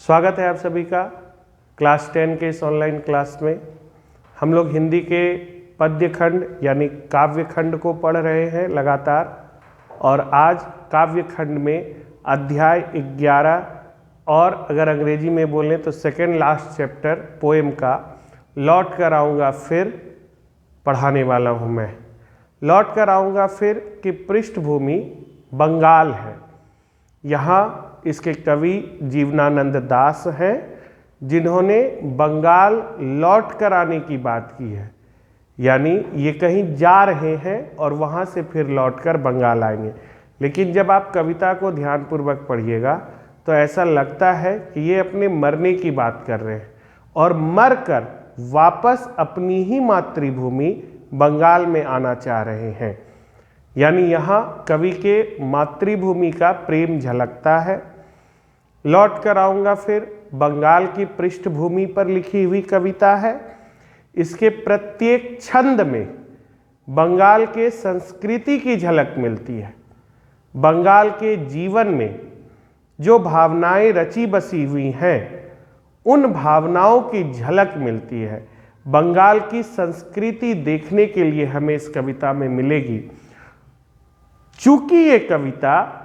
स्वागत है आप सभी का क्लास 10 के इस ऑनलाइन क्लास में। हम लोग हिंदी के पद्य खंड यानी काव्य खंड को पढ़ रहे हैं लगातार, और आज काव्य खंड में अध्याय 11 और अगर अंग्रेजी में बोलें तो सेकेंड लास्ट चैप्टर पोएम का लौट कर आऊँगा फिर पढ़ाने वाला हूँ मैं। लौट कर आऊँगा फिर की पृष्ठभूमि बंगाल है। यहाँ इसके कवि जीवनानंद दास हैं, जिन्होंने बंगाल लौट कर आने की बात की है, यानी ये कहीं जा रहे हैं और वहाँ से फिर लौटकर बंगाल आएंगे। लेकिन जब आप कविता को ध्यानपूर्वक पढ़िएगा तो ऐसा लगता है कि ये अपने मरने की बात कर रहे हैं और मरकर वापस अपनी ही मातृभूमि बंगाल में आना चाह रहे हैं। यानी यहाँ कवि के मातृभूमि का प्रेम झलकता है। लौट कर आऊँगा फिर बंगाल की पृष्ठभूमि पर लिखी हुई कविता है। इसके प्रत्येक छंद में बंगाल के संस्कृति की झलक मिलती है। बंगाल के जीवन में जो भावनाएं रची बसी हुई हैं, उन भावनाओं की झलक मिलती है। बंगाल की संस्कृति देखने के लिए हमें इस कविता में मिलेगी। चूंकि ये कविता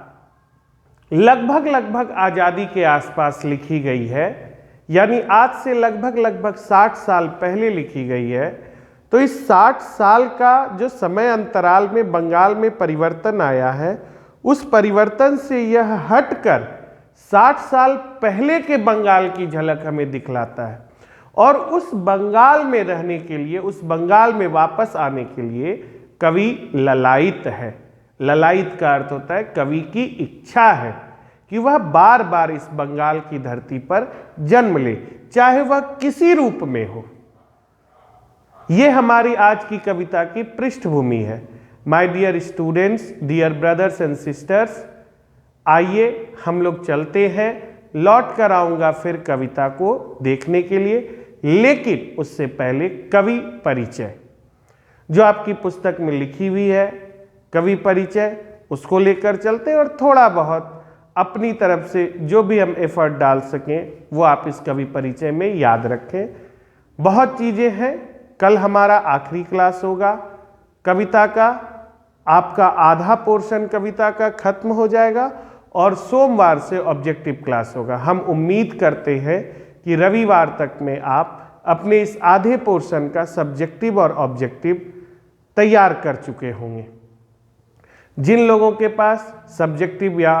लगभग आज़ादी के आसपास लिखी गई है, यानी आज से लगभग 60 साल पहले लिखी गई है, तो इस 60 साल का जो समय अंतराल में बंगाल में परिवर्तन आया है, उस परिवर्तन से यह हटकर 60 साल पहले के बंगाल की झलक हमें दिखलाता है। और उस बंगाल में रहने के लिए, उस बंगाल में वापस आने के लिए कवि ललायित है। ललायित का अर्थ होता है कवि की इच्छा है कि वह बार बार इस बंगाल की धरती पर जन्म ले, चाहे वह किसी रूप में हो। यह हमारी आज की कविता की पृष्ठभूमि है। My dear students, dear brothers and sisters, आइए हम लोग चलते हैं लौट कर आऊँगा फिर कविता को देखने के लिए। लेकिन उससे पहले कवि परिचय जो आपकी पुस्तक में लिखी हुई है, कवि परिचय, उसको लेकर चलते हैं और थोड़ा बहुत अपनी तरफ से जो भी हम एफर्ट डाल सकें वो आप इस कवि परिचय में याद रखें। बहुत चीज़ें हैं। कल हमारा आखिरी क्लास होगा कविता का, आपका आधा पोर्शन कविता का खत्म हो जाएगा और सोमवार से ऑब्जेक्टिव क्लास होगा। हम उम्मीद करते हैं कि रविवार तक में आप अपने इस आधे पोर्शन का सब्जेक्टिव और ऑब्जेक्टिव तैयार कर चुके होंगे। जिन लोगों के पास सब्जेक्टिव या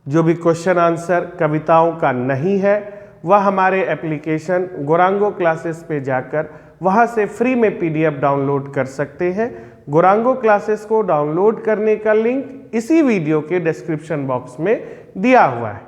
जो भी क्वेश्चन आंसर कविताओं का नहीं है, वह हमारे एप्लीकेशन गोरांगो क्लासेस पे जाकर वहां से फ्री में पीडीएफ डाउनलोड कर सकते हैं। गोरांगो क्लासेस को डाउनलोड करने का लिंक इसी वीडियो के डिस्क्रिप्शन बॉक्स में दिया हुआ है।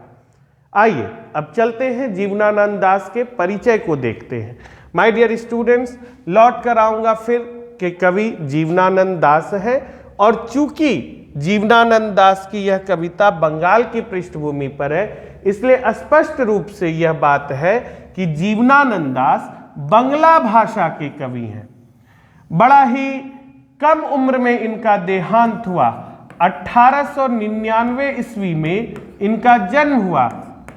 आइए अब चलते हैं जीवनानंद दास के परिचय को देखते हैं। माय डियर स्टूडेंट्स, लौट कर आऊँगा फिर के कवि जीवनानंद दास है, और चूंकि जीवनानंद दास की यह कविता बंगाल की पृष्ठभूमि पर है, इसलिए स्पष्ट रूप से यह बात है कि जीवनानंद दास बंगला भाषा के कवि हैं। बड़ा ही कम उम्र में इनका देहांत हुआ। 1899 ईस्वी में इनका जन्म हुआ।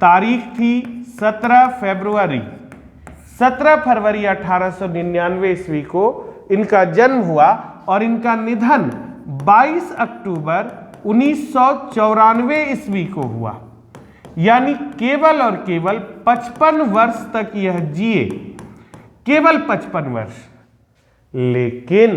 तारीख थी 17 फरवरी 1899 ईस्वी को इनका जन्म हुआ और इनका निधन 22 अक्टूबर 1994 ईस्वी को हुआ। यानी केवल और केवल 55 वर्ष तक यह जिए, केवल 55 वर्ष। लेकिन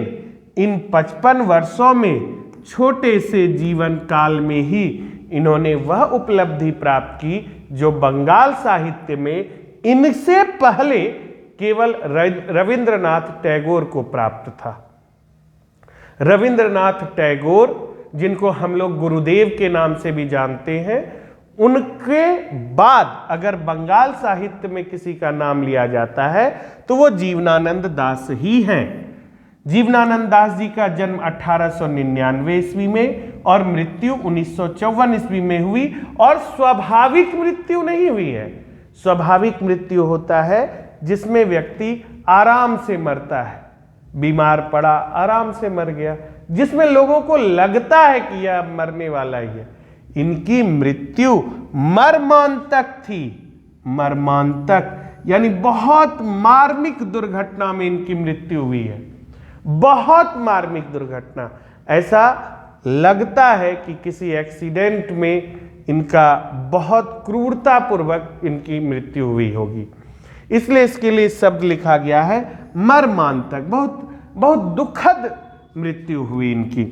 इन 55 वर्षों में छोटे से जीवन काल में ही इन्होंने वह उपलब्धि प्राप्त की जो बंगाल साहित्य में इनसे पहले केवल रविंद्रनाथ टैगोर को प्राप्त था। रविंद्रनाथ टैगोर, जिनको हम लोग गुरुदेव के नाम से भी जानते हैं, उनके बाद अगर बंगाल साहित्य में किसी का नाम लिया जाता है तो वो जीवनानंद दास ही हैं। जीवनानंद दास जी का जन्म 1899 ईस्वी में और मृत्यु 1954 ईस्वी में हुई। और स्वाभाविक मृत्यु नहीं हुई है। स्वाभाविक मृत्यु होता है जिसमें व्यक्ति आराम से मरता है, बीमार पड़ा आराम से मर गया, जिसमें लोगों को लगता है कि यह मरने वाला ही है। इनकी मृत्यु मरमांतक थी। मर्मांतक यानी बहुत मार्मिक दुर्घटना में इनकी मृत्यु हुई है। बहुत मार्मिक दुर्घटना, ऐसा लगता है कि किसी एक्सीडेंट में इनका बहुत क्रूरतापूर्वक इनकी मृत्यु हुई होगी, इसलिए इसके लिए शब्द लिखा गया है मर्मांतक। बहुत बहुत दुखद मृत्यु हुई इनकी।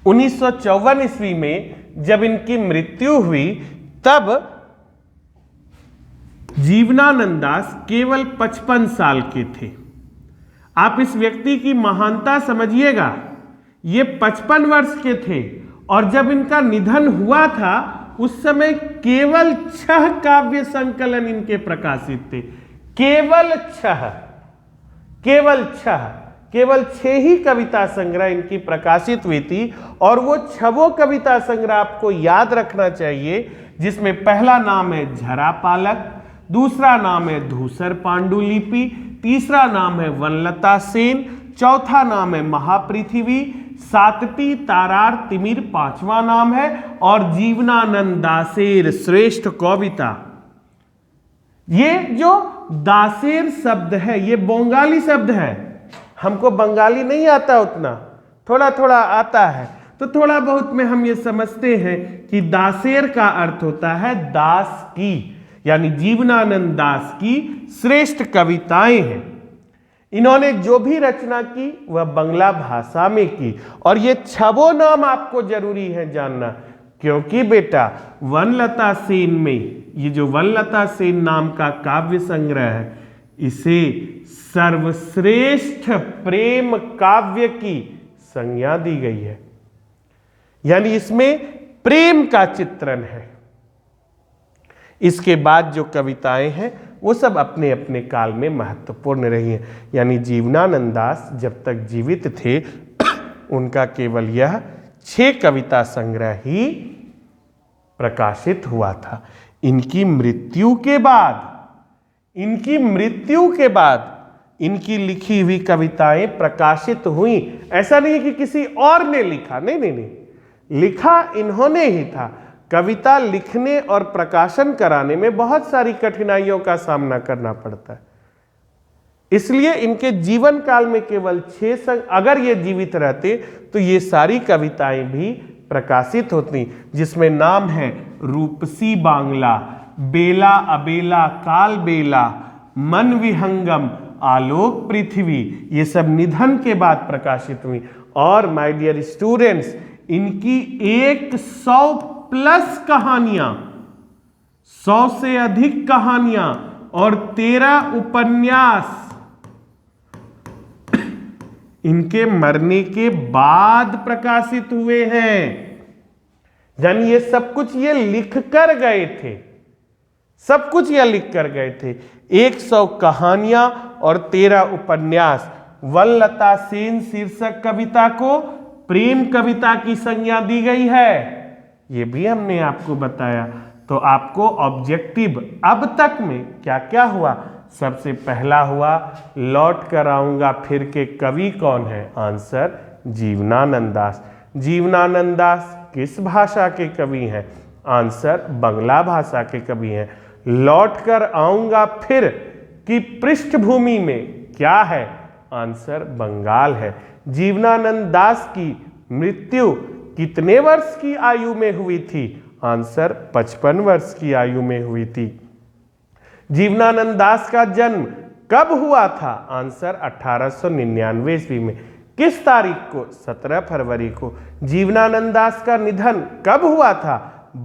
1954 ईस्वी में जब इनकी मृत्यु हुई तब जीवनानंद दास केवल 55 साल के थे। आप इस व्यक्ति की महानता समझिएगा, ये 55 वर्ष के थे और जब इनका निधन हुआ था उस समय केवल 6 काव्य संकलन इनके प्रकाशित थे। केवल 6, केवल 6 ही कविता संग्रह इनकी प्रकाशित हुई थी। और वो 6 कविता संग्रह आपको याद रखना चाहिए, जिसमें पहला नाम है झरा पालक, दूसरा नाम है धूसर पांडुलिपि, तीसरा नाम है वनलता सेन, चौथा नाम है महापृथ्वी, सातटी तारार तिमिर पांचवा नाम है, और जीवनानंद दासेर श्रेष्ठ कविता। ये जो दासेर शब्द है ये बंगाली शब्द है। हमको बंगाली नहीं आता उतना, थोड़ा थोड़ा आता है, तो थोड़ा बहुत में हम ये समझते हैं कि दासेर का अर्थ होता है दास की, यानी जीवनानंद दास की श्रेष्ठ कविताएं हैं। इन्होंने जो भी रचना की वह बंगला भाषा में की। और ये 6 नाम आपको जरूरी है जानना, क्योंकि बेटा वनलता सेन में ये जो वनलता सेन नाम का काव्य संग्रह है, इसे सर्वश्रेष्ठ प्रेम काव्य की संज्ञा दी गई है, यानी इसमें प्रेम का चित्रण है। इसके बाद जो कविताएं हैं वो सब अपने अपने काल में महत्वपूर्ण रही हैं। यानी जीवनानंद दास जब तक जीवित थे उनका केवल यह 6 कविता संग्रह ही प्रकाशित हुआ था। इनकी मृत्यु के बाद इनकी लिखी हुई कविताएं प्रकाशित हुई। ऐसा नहीं कि किसी और ने लिखा, नहीं, लिखा इन्होंने ही था। कविता लिखने और प्रकाशन कराने में बहुत सारी कठिनाइयों का सामना करना पड़ता है, इसलिए इनके जीवन काल में केवल 6 अगर ये जीवित रहते तो ये सारी कविताएं भी प्रकाशित होती, जिसमें नाम है रूपसी बांग्ला, बेला अबेला काल बेला, मन विहंगम, आलोक पृथ्वी। ये सब निधन के बाद प्रकाशित हुई। और माय डियर स्टूडेंट्स, इनकी 100+ कहानियां, 100 से अधिक कहानियां और 13 उपन्यास इनके मरने के बाद प्रकाशित हुए हैं। यानी ये सब कुछ ये लिख कर गए थे, सब कुछ ये लिख कर गए थे। 100 कहानियां और 13 उपन्यास। वनलता सेन शीर्षक कविता को प्रेम कविता की संज्ञा दी गई है, ये भी हमने आपको बताया। तो आपको ऑब्जेक्टिव अब तक में क्या क्या हुआ? सबसे पहला हुआ लौट कर आऊंगा फिर के कवि कौन है? आंसर जीवनानंद दास। जीवनानंद दास किस भाषा के कवि हैं? आंसर बांग्ला भाषा के कवि हैं। लौट कर आऊंगा फिर की पृष्ठभूमि में क्या है? आंसर बंगाल है। जीवनानंद दास की मृत्यु कितने वर्ष की आयु में हुई थी? आंसर 55 वर्ष की आयु में हुई थी। जीवनानंद दास का जन्म कब हुआ था? आंसर 1899 ईस्वी में। किस तारीख को? 17 फरवरी को। जीवनानंद दास का निधन कब हुआ था?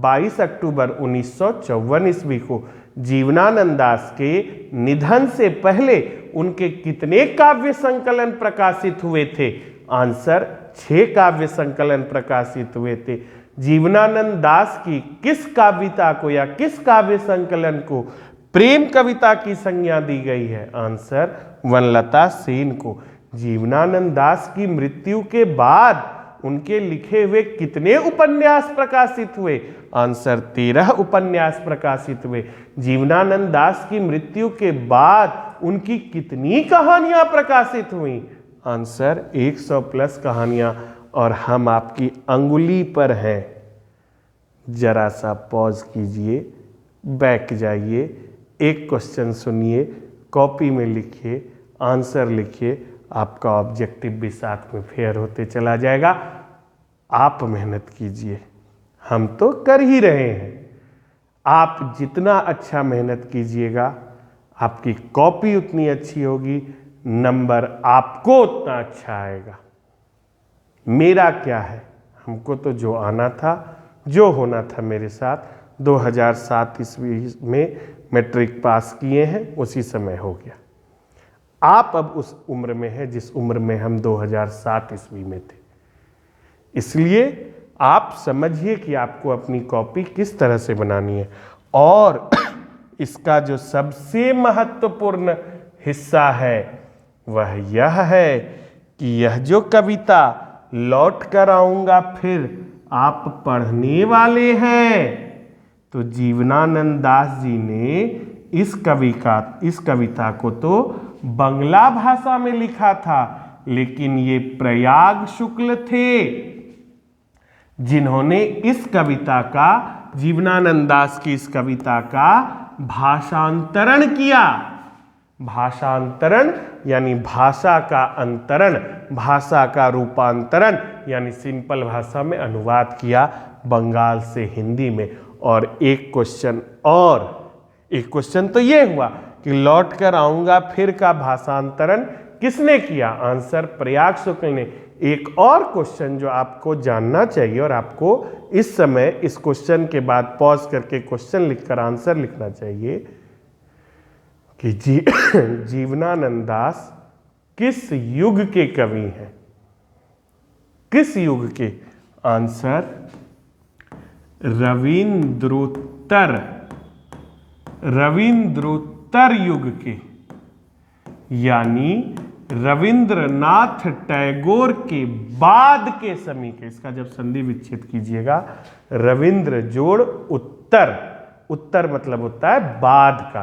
22 अक्टूबर 1954 ईस्वी को। जीवनानंद दास के निधन से पहले उनके कितने काव्य संकलन प्रकाशित हुए थे? आंसर 6 काव्य संकलन प्रकाशित हुए थे। जीवनानंद दास की किस कविता को या किस काव्य संकलन को प्रेम कविता की संज्ञा दी गई है? आंसर वनलता सेन को। जीवनानंद दास की मृत्यु के बाद उनके लिखे हुए कितने उपन्यास प्रकाशित हुए? आंसर 13 उपन्यास प्रकाशित हुए। जीवनानंद दास की मृत्यु के बाद उनकी कितनी कहानियां प्रकाशित हुई? आंसर 100+ कहानियां। और हम आपकी अंगुली पर हैं, जरा सा पॉज कीजिए बैक जाइए, एक क्वेश्चन सुनिए, कॉपी में लिखिए, आंसर लिखिए, आपका ऑब्जेक्टिव भी साथ में फेयर होते चला जाएगा। आप मेहनत कीजिए, हम तो कर ही रहे हैं। आप जितना अच्छा मेहनत कीजिएगा, आपकी कॉपी उतनी अच्छी होगी, नंबर आपको उतना अच्छा आएगा। मेरा क्या है, हमको तो जो आना था, जो होना था मेरे साथ, 2007 ईस्वी में मैट्रिक पास किए हैं, उसी समय हो गया। आप अब उस उम्र में हैं जिस उम्र में हम 2007 ईस्वी में थे। इसलिए आप समझिए कि आपको अपनी कॉपी किस तरह से बनानी है। और इसका जो सबसे महत्वपूर्ण हिस्सा है वह यह है कि यह जो कविता लौट कर आऊंगा फिर आप पढ़ने वाले हैं, तो जीवनानंद दास जी ने इस कविता को तो बंगला भाषा में लिखा था, लेकिन ये प्रयाग शुक्ल थे जिन्होंने इस कविता का, जीवनानंद दास की इस कविता का भाषांतरण किया। भाषांतरण यानी भाषा का अंतरण, भाषा का रूपांतरण, यानी सिंपल भाषा में अनुवाद किया बंगाल से हिंदी में। और एक क्वेश्चन तो ये हुआ कि लौट कर आऊंगा फिर का भाषांतरण किसने किया? आंसर प्रयाग शुक्ल ने। एक और क्वेश्चन जो आपको जानना चाहिए और आपको इस समय इस क्वेश्चन के बाद पॉज करके क्वेश्चन लिखकर आंसर लिखना चाहिए कि जीवनानंद दास किस युग के कवि हैं? किस युग के? आंसर रविंद्रोत्तर युग के, यानी रविंद्रनाथ टैगोर के बाद के समय के। इसका जब संधि विच्छेद कीजिएगा, रविंद्र जोड़ उत्तर, उत्तर मतलब होता है बाद का,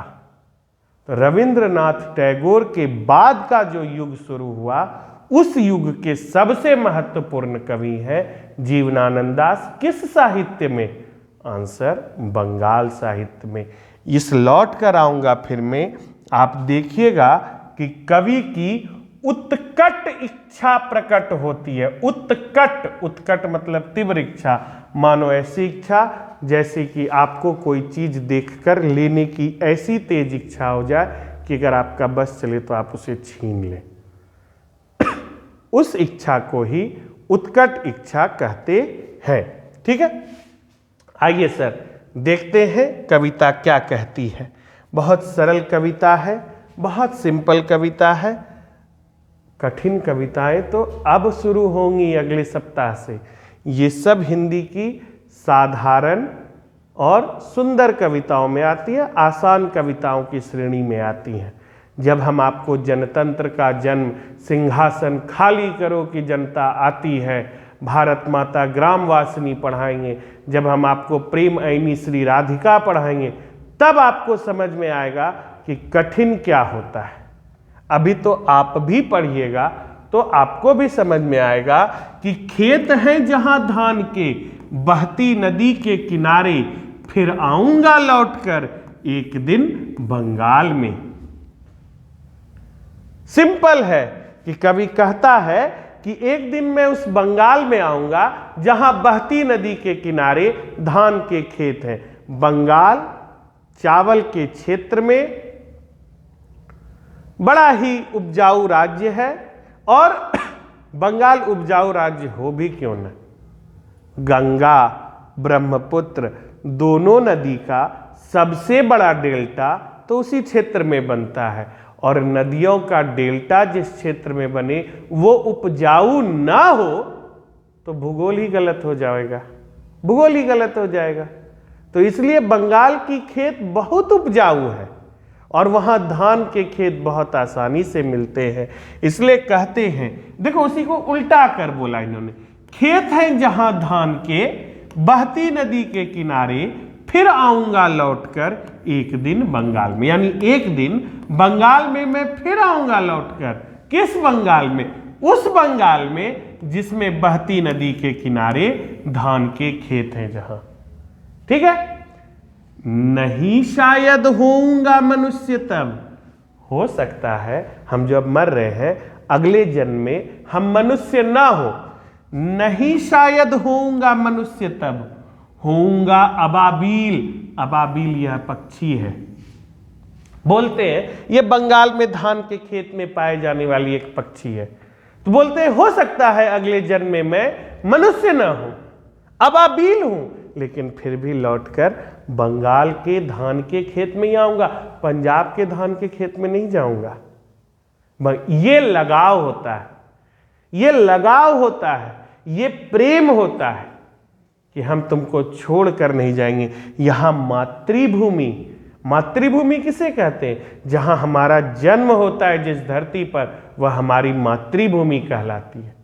तो रविंद्रनाथ टैगोर के बाद का जो युग शुरू हुआ, उस युग के सबसे महत्वपूर्ण कवि हैं जीवनानंद दास। किस साहित्य में? आंसर बंगाल साहित्य में। इस लौट कर आऊंगा फिर में आप देखिएगा कि कवि की उत्कट इच्छा प्रकट होती है। उत्कट मतलब तीव्र इच्छा। मानो ऐसी इच्छा जैसे कि आपको कोई चीज देखकर लेने की ऐसी तेज इच्छा हो जाए कि अगर आपका बस चले तो आप उसे छीन लें। उस इच्छा को ही उत्कट इच्छा कहते हैं। ठीक है, आइए सर देखते हैं कविता क्या कहती है। बहुत सरल कविता है, बहुत सिंपल कविता है। कठिन कविताएं तो अब शुरू होंगी अगले सप्ताह से। ये सब हिंदी की साधारण और सुंदर कविताओं में आती है, आसान कविताओं की श्रेणी में आती हैं। जब हम आपको जनतंत्र का जन्म, सिंहासन खाली करो कि जनता आती है, भारत माता ग्रामवासिनी पढ़ाएंगे, जब हम आपको प्रेम ऐनी श्री राधिका पढ़ाएंगे, तब आपको समझ में आएगा कि कठिन क्या होता है। अभी तो आप भी पढ़िएगा तो आपको भी समझ में आएगा कि खेत हैं जहां धान के, बहती नदी के किनारे, फिर आऊंगा लौटकर एक दिन बंगाल में। सिंपल है कि कवि कहता है कि एक दिन मैं उस बंगाल में आऊंगा जहां बहती नदी के किनारे धान के खेत हैं। बंगाल चावल के क्षेत्र में बड़ा ही उपजाऊ राज्य है, और बंगाल उपजाऊ राज्य हो भी क्यों न, गंगा ब्रह्मपुत्र दोनों नदी का सबसे बड़ा डेल्टा तो उसी क्षेत्र में बनता है, और नदियों का डेल्टा जिस क्षेत्र में बने वो उपजाऊ ना हो तो भूगोल ही गलत हो जाएगा, भूगोल ही गलत हो जाएगा। तो इसलिए बंगाल की खेत बहुत उपजाऊ है और वहां धान के खेत बहुत आसानी से मिलते हैं। इसलिए कहते हैं, देखो उसी को उल्टा कर बोला इन्होंने, खेत हैं जहां धान के, बहती नदी के किनारे, फिर आऊंगा लौटकर एक दिन बंगाल में। यानी एक दिन बंगाल में मैं फिर आऊंगा लौटकर। किस बंगाल में? उस बंगाल में जिसमें बहती नदी के किनारे धान के खेत हैं जहां। ठीक है, नहीं शायद होऊंगा मनुष्य तब। हो सकता है हम जब मर रहे हैं अगले जन्म में हम मनुष्य ना हो। नहीं शायद होऊंगा मनुष्य तब, होऊंगा अबाबील। अबाबील यह पक्षी है। बोलते हैं ये बंगाल में धान के खेत में पाए जाने वाली एक पक्षी है। तो बोलते हैं हो सकता है अगले जन्म में मैं मनुष्य ना हूं, अबाबील हूं, लेकिन फिर भी लौटकर बंगाल के धान के खेत में ही आऊंगा, पंजाब के धान के खेत में नहीं जाऊंगा। ये लगाव होता है, ये लगाव होता है, ये प्रेम होता है कि हम तुमको छोड़कर नहीं जाएंगे। यहां मातृभूमि, मातृभूमि किसे कहते हैं? जहां हमारा जन्म होता है जिस धरती पर, वह हमारी मातृभूमि कहलाती है।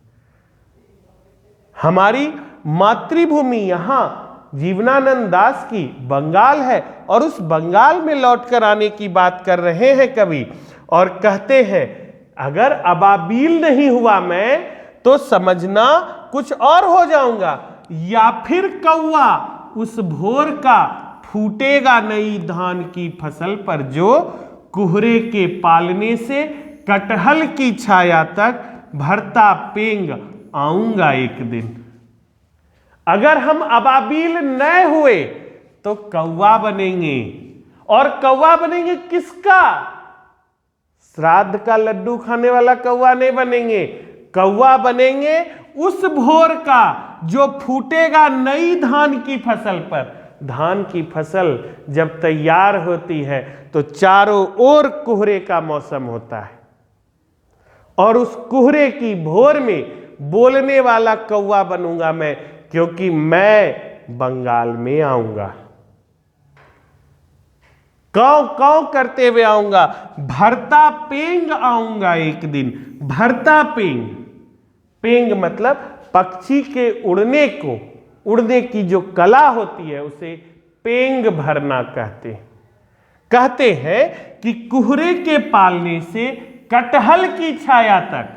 हमारी मातृभूमि यहां जीवनानंद दास की बंगाल है, और उस बंगाल में लौटकर आने की बात कर रहे हैं कवि, और कहते हैं अगर अबाबील नहीं हुआ मैं तो समझना कुछ और हो जाऊंगा, या फिर कौवा उस भोर का फूटेगा नई धान की फसल पर, जो कुहरे के पालने से कटहल की छाया तक भरता पेंग आऊंगा एक दिन। अगर हम अबाबील न हुए तो कौवा बनेंगे, और कौवा बनेंगे किसका? श्राद्ध का लड्डू खाने वाला कौवा नहीं बनेंगे, कौवा बनेंगे उस भोर का जो फूटेगा नई धान की फसल पर। धान की फसल जब तैयार होती है तो चारों ओर कोहरे का मौसम होता है, और उस कोहरे की भोर में बोलने वाला कौवा बनूंगा मैं, क्योंकि मैं बंगाल में आऊंगा। काव काव करते हुए आऊंगा, भरता पेंग आऊंगा एक दिन। भरता पेंग, पेंग मतलब पक्षी के उड़ने को, उड़ने की जो कला होती है उसे पेंग भरना कहते हैं। कहते हैं कि कुहरे के पालने से कटहल की छाया तक,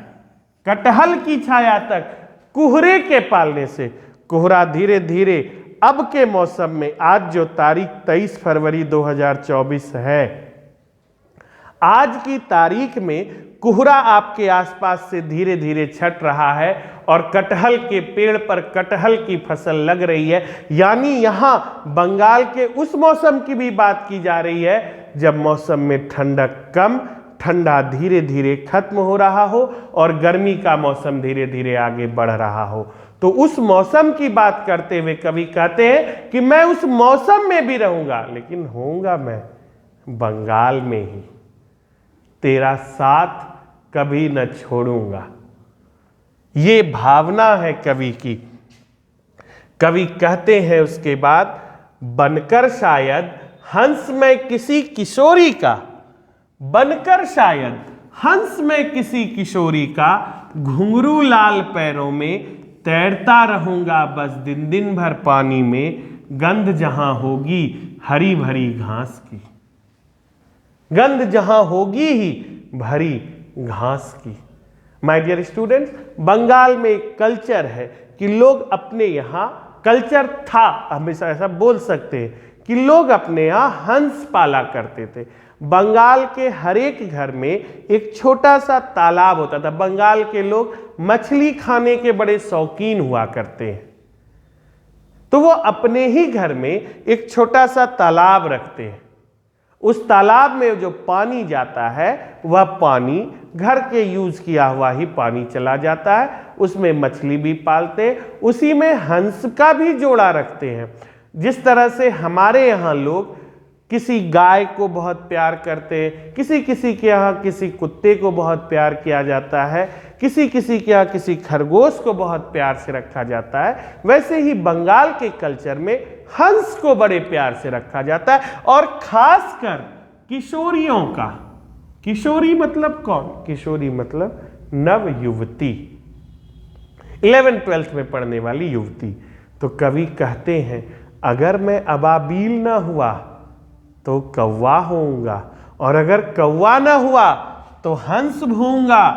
कटहल की छाया तक, कुहरे के पालने से, कोहरा धीरे धीरे अब के मौसम में, आज जो तारीख 23 फरवरी 2024 है, आज की तारीख में कोहरा आपके आसपास से धीरे धीरे छट रहा है, और कटहल के पेड़ पर कटहल की फसल लग रही है। यानी यहां बंगाल के उस मौसम की भी बात की जा रही है जब मौसम में ठंडक कम, ठंडा धीरे धीरे खत्म हो रहा हो, और गर्मी का मौसम धीरे धीरे आगे बढ़ रहा हो। तो उस मौसम की बात करते हुए कवि कहते हैं कि मैं उस मौसम में भी रहूंगा, लेकिन होऊंगा मैं बंगाल में ही, तेरा साथ कभी न छोड़ूंगा। ये भावना है कवि की। कवि कहते हैं उसके बाद, बनकर शायद हंस में किसी किशोरी का, बनकर शायद हंस में किसी किशोरी का, घुंघरू लाल पैरों में तैरता रहूंगा बस दिन दिन भर पानी में, गंध जहां होगी हरी भरी घास की। गंध जहां होगी ही भरी घास की। माय डियर स्टूडेंट्स, बंगाल में एक कल्चर है कि लोग अपने यहाँ, कल्चर था, हमेशा ऐसा बोल सकते हैं कि लोग अपने यहाँ हंस पाला करते थे। बंगाल के हर एक घर में एक छोटा सा तालाब होता था। बंगाल के लोग मछली खाने के बड़े शौकीन हुआ करते हैं, तो वो अपने ही घर में एक छोटा सा तालाब रखते हैं। उस तालाब में जो पानी जाता है वह पानी घर के यूज किया हुआ ही पानी चला जाता है, उसमें मछली भी पालते हैं, उसी में हंस का भी जोड़ा रखते हैं। जिस तरह से हमारे यहाँ लोग किसी गाय को बहुत प्यार करते हैं, किसी किसी के यहाँ किसी कुत्ते को बहुत प्यार किया जाता है, किसी किसी के यहाँ किसी खरगोश को बहुत प्यार से रखा जाता है, वैसे ही बंगाल के कल्चर में हंस को बड़े प्यार से रखा जाता है। और खासकर किशोरियों का, किशोरी मतलब कौन? किशोरी मतलब नव युवती, 11th-12th में पढ़ने वाली युवती। तो कवि कहते हैं अगर मैं अबाबील ना हुआ तो कौवा होऊंगा, और अगर कौवा ना हुआ तो हंस होऊंगा।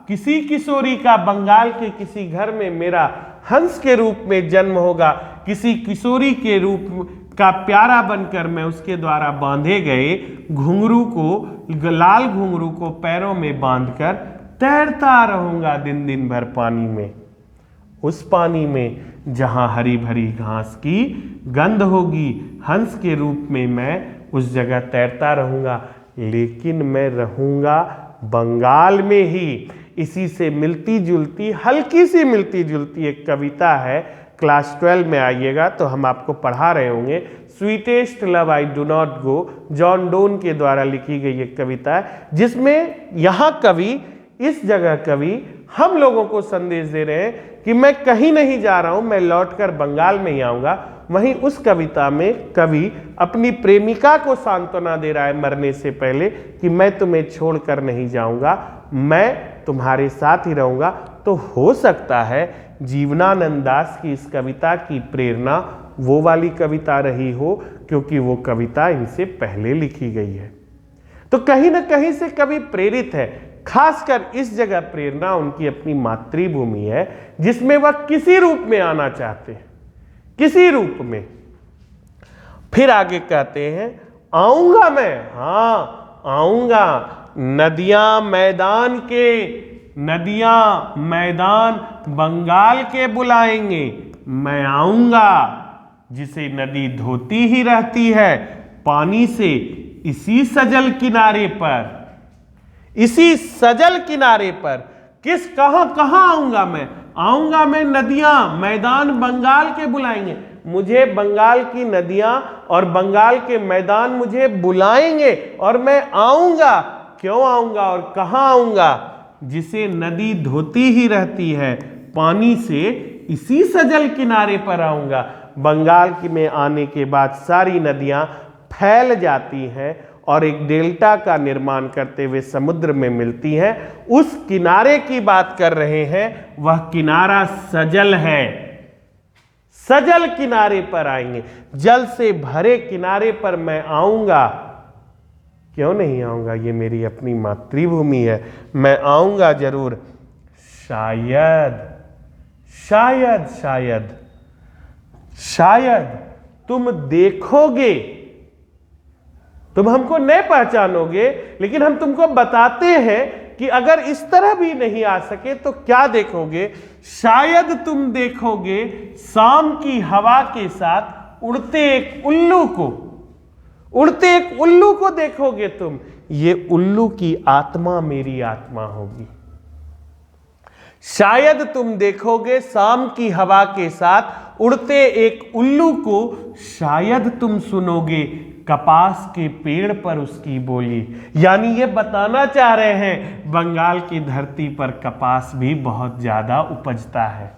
किसी किशोरी का बंगाल के किसी घर में मेरा हंस के रूप में जन्म होगा, किसी किशोरी के रूप का प्यारा बनकर मैं उसके द्वारा बांधे गए घुंघरू को, लाल घुंघरू को पैरों में बांधकर तैरता रहूंगा दिन दिन भर पानी में, उस पानी में जहां हरी भरी घास की गंध होगी। हंस के रूप में मैं उस जगह तैरता रहूंगा, लेकिन मैं रहूंगा बंगाल में ही। इसी से मिलती जुलती, हल्की सी मिलती जुलती एक कविता है, क्लास 12 में आइएगा तो हम आपको पढ़ा रहे होंगे। Sweetest love I do not go, John Donne के द्वारा लिखी गई एक कविता है, जिसमें यहाँ कवि, इस जगह कवि हम लोगों को संदेश दे रहे हैं कि मैं कहीं नहीं जा रहा हूं, मैं लौटकर बंगाल में ही आऊंगा। वहीं उस कविता में कवि अपनी प्रेमिका को सांत्वना दे रहा है मरने से पहले कि मैं तुम्हें छोड़कर नहीं जाऊंगा, मैं तुम्हारे साथ ही रहूंगा। तो हो सकता है जीवनानंद दास की इस कविता की प्रेरणा वो वाली कविता रही हो, क्योंकि वो कविता इनसे पहले लिखी गई है। तो कहीं ना कहीं से कवि प्रेरित है। खासकर इस जगह प्रेरणा उनकी अपनी मातृभूमि है, जिसमें वह किसी रूप में आना चाहते हैं, किसी रूप में। फिर आगे कहते हैं, आऊंगा मैं, हाँ आऊंगा, नदियां मैदान के, नदियां मैदान बंगाल के बुलाएंगे, मैं आऊंगा। जिसे नदी धोती ही रहती है पानी से, इसी सजल किनारे पर, इसी सजल किनारे पर, कहां आऊंगा मैं? आऊंगा मैं, नदियां मैदान बंगाल के बुलाएंगे, मुझे बंगाल की नदियां और बंगाल के मैदान मुझे बुलाएंगे और मैं आऊंगा। क्यों आऊंगा और कहां आऊंगा? जिसे नदी धोती ही रहती है पानी से, इसी सजल किनारे पर आऊंगा। बंगाल में आने के बाद सारी नदियां फैल जाती हैं और एक डेल्टा का निर्माण करते हुए समुद्र में मिलती हैं। उस किनारे की बात कर रहे हैं, वह किनारा सजल है। सजल किनारे पर आएंगे, जल से भरे किनारे पर मैं आऊंगा। क्यों नहीं आऊंगा? ये मेरी अपनी मातृभूमि है, मैं आऊंगा जरूर। शायद शायद शायद शायद तुम देखोगे, तुम हमको नहीं पहचानोगे, लेकिन हम तुमको बताते हैं कि अगर इस तरह भी नहीं आ सके तो क्या देखोगे? शायद तुम देखोगे शाम की हवा के साथ उड़ते एक उल्लू को, उड़ते एक उल्लू को देखोगे तुम। ये उल्लू की आत्मा मेरी आत्मा होगी। शायद तुम देखोगे शाम की हवा के साथ उड़ते एक उल्लू को, शायद तुम सुनोगे कपास के पेड़ पर उसकी बोली। यानी ये बताना चाह रहे हैं बंगाल की धरती पर कपास भी बहुत ज्यादा उपजता है,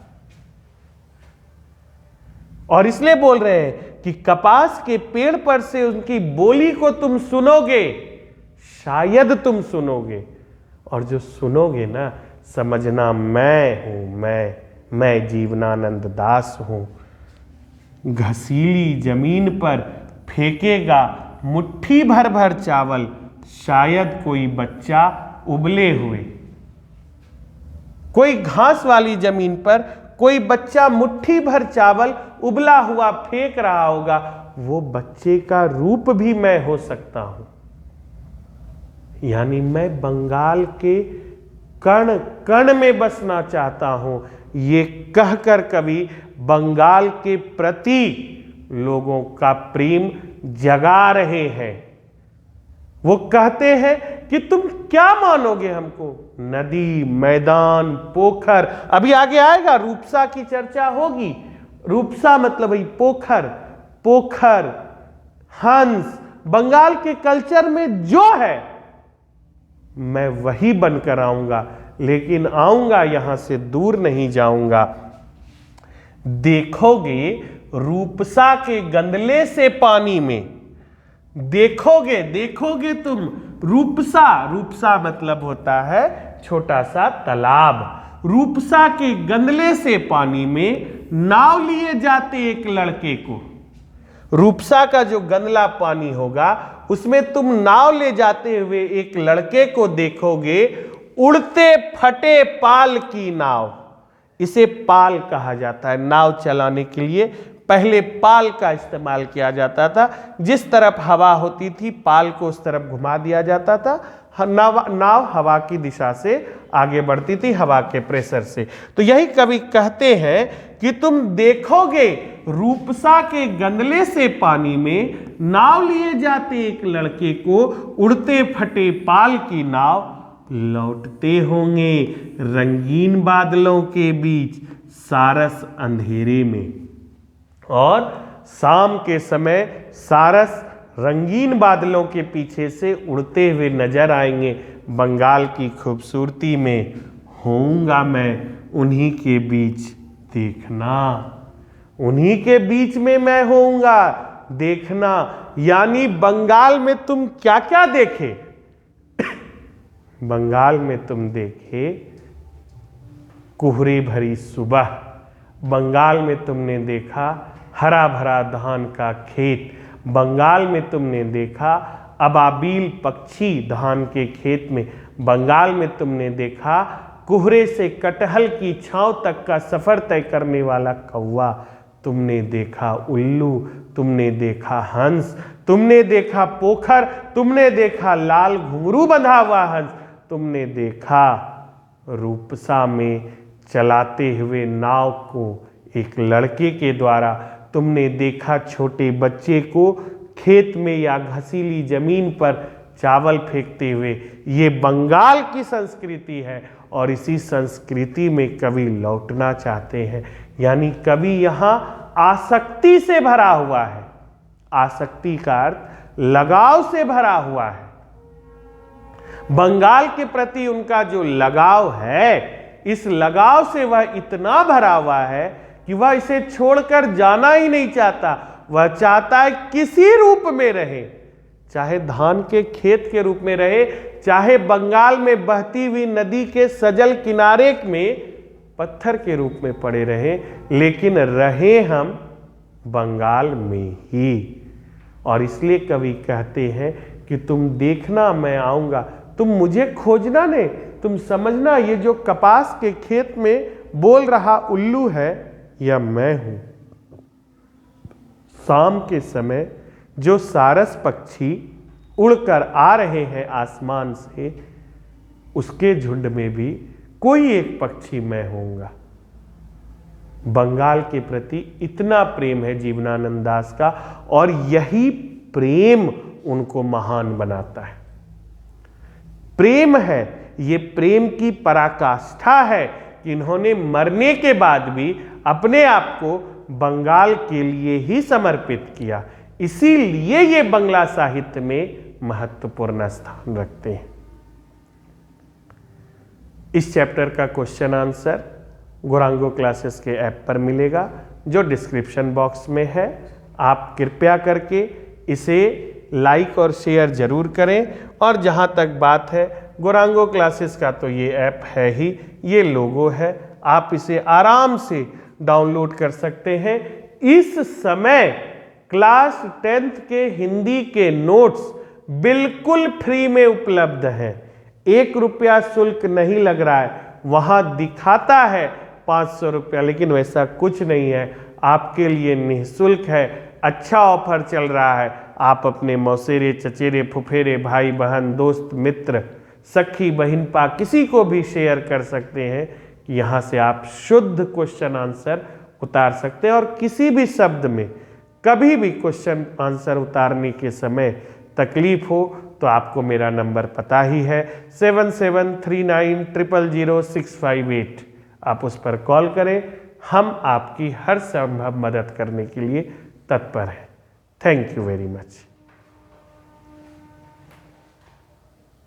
और इसलिए बोल रहे हैं कि कपास के पेड़ पर से उनकी बोली को तुम सुनोगे, शायद तुम सुनोगे। और जो सुनोगे ना, समझना मैं हूं, मैं जीवनानंद दास हूं। घसीली जमीन पर फेंकेगा मुट्ठी भर भर चावल, शायद कोई बच्चा उबले हुए, कोई घास वाली जमीन पर कोई बच्चा मुट्ठी भर चावल उबला हुआ फेंक रहा होगा, वो बच्चे का रूप भी मैं हो सकता हूं। यानी मैं बंगाल के कण कण में बसना चाहता हूं। ये कहकर कवि बंगाल के प्रति लोगों का प्रेम जगा रहे हैं। वो कहते हैं कि तुम क्या मानोगे हमको? नदी, मैदान, पोखर, अभी आगे आएगा, रूपसा की चर्चा होगी। रूपसा मतलब वही पोखर, पोखर, हंस, बंगाल के कल्चर में जो है मैं वही बनकर आऊंगा, लेकिन आऊंगा यहां से दूर नहीं जाऊंगा। देखोगे रूपसा के गंदले से पानी में, देखोगे, देखोगे तुम रूपसा, रूपसा मतलब होता है छोटा सा तालाब। रूपसा के गंदले से पानी में नाव लिए जाते एक लड़के को। रूपसा का जो गंदला पानी होगा उसमें तुम नाव ले जाते हुए एक लड़के को देखोगे, उड़ते फटे पाल की नाव। इसे पाल कहा जाता है, नाव चलाने के लिए पहले पाल का इस्तेमाल किया जाता था। जिस तरफ हवा होती थी पाल को उस तरफ घुमा दिया जाता था, नाव हवा की दिशा से आगे बढ़ती थी, हवा के प्रेशर से। तो यही कवि कहते हैं कि तुम देखोगे रूपसा के गंदले से पानी में नाव लिए जाते एक लड़के को, उड़ते फटे पाल की नाव लौटते होंगे रंगीन बादलों के बीच सारस अंधेरे में। और शाम के समय सारस रंगीन बादलों के पीछे से उड़ते हुए नजर आएंगे बंगाल की खूबसूरती में। होऊंगा मैं उन्हीं के बीच देखना, उन्हीं के बीच में मैं होऊंगा देखना। यानी बंगाल में तुम क्या क्या देखे? बंगाल में तुम देखे कोहरे भरी सुबह, बंगाल में तुमने देखा हरा भरा धान का खेत, बंगाल में तुमने देखा अबाबील पक्षी धान के खेत में, बंगाल में तुमने देखा कोहरे से कटहल की छांव तक का सफर तय करने वाला कौवा, तुमने देखा उल्लू, तुमने देखा हंस, तुमने देखा पोखर, तुमने देखा लाल घुंघरू बंधा हुआ हंस, तुमने देखा रूपसा में चलाते हुए नाव को एक लड़के के द्वारा, तुमने देखा छोटे बच्चे को खेत में या घसीली जमीन पर चावल फेंकते हुए। ये बंगाल की संस्कृति है और इसी संस्कृति में कवि लौटना चाहते हैं। यानी कवि यहाँ आसक्ति से भरा हुआ है। आसक्ति का अर्थ लगाव से भरा हुआ है। बंगाल के प्रति उनका जो लगाव है, इस लगाव से वह इतना भरा हुआ है कि वह इसे छोड़कर जाना ही नहीं चाहता। वह चाहता है किसी रूप में रहे, चाहे धान के खेत के रूप में रहे, चाहे बंगाल में बहती हुई नदी के सजल किनारे में पत्थर के रूप में पड़े रहे, लेकिन रहे हम बंगाल में ही। और इसलिए कवि कहते हैं कि तुम देखना मैं आऊंगा, तुम मुझे खोजना नहीं, तुम समझना ये जो कपास के खेत में बोल रहा उल्लू है या मैं हूं। शाम के समय जो सारस पक्षी उड़कर आ रहे हैं आसमान से, उसके झुंड में भी कोई एक पक्षी मैं होऊंगा। बंगाल के प्रति इतना प्रेम है जीवनानंद दास का, और यही प्रेम उनको महान बनाता है। प्रेम है, ये प्रेम की पराकाष्ठा है कि इन्होंने मरने के बाद भी अपने आप को बंगाल के लिए ही समर्पित किया। इसीलिए ये बंगला साहित्य में महत्वपूर्ण स्थान रखते हैं। इस चैप्टर का क्वेश्चन आंसर गोरांगो क्लासेस के ऐप पर मिलेगा, जो डिस्क्रिप्शन बॉक्स में है। आप कृपया करके इसे लाइक और शेयर जरूर करें। और जहां तक बात है गोरांगो क्लासेस का, तो ये ऐप है ही, ये लोगो है, आप इसे आराम से डाउनलोड कर सकते हैं। इस समय क्लास 10th के हिंदी के नोट्स बिल्कुल फ्री में उपलब्ध हैं। 1 रुपया शुल्क नहीं लग रहा है। वहां दिखाता है 500 रुपया, लेकिन वैसा कुछ नहीं है, आपके लिए निःशुल्क है। अच्छा ऑफर चल रहा है। आप अपने मौसेरे, चचेरे, फुफेरे, भाई बहन, दोस्त, मित्र, सखी, बहन पा किसी को भी शेयर कर सकते हैं कि यहाँ से आप शुद्ध क्वेश्चन आंसर उतार सकते हैं। और किसी भी शब्द में कभी भी क्वेश्चन आंसर उतारने के समय तकलीफ हो तो आपको मेरा नंबर पता ही है, 7739000658। आप उस पर कॉल करें, हम आपकी हर संभव मदद करने के लिए तत्पर हैं। Thank you very much.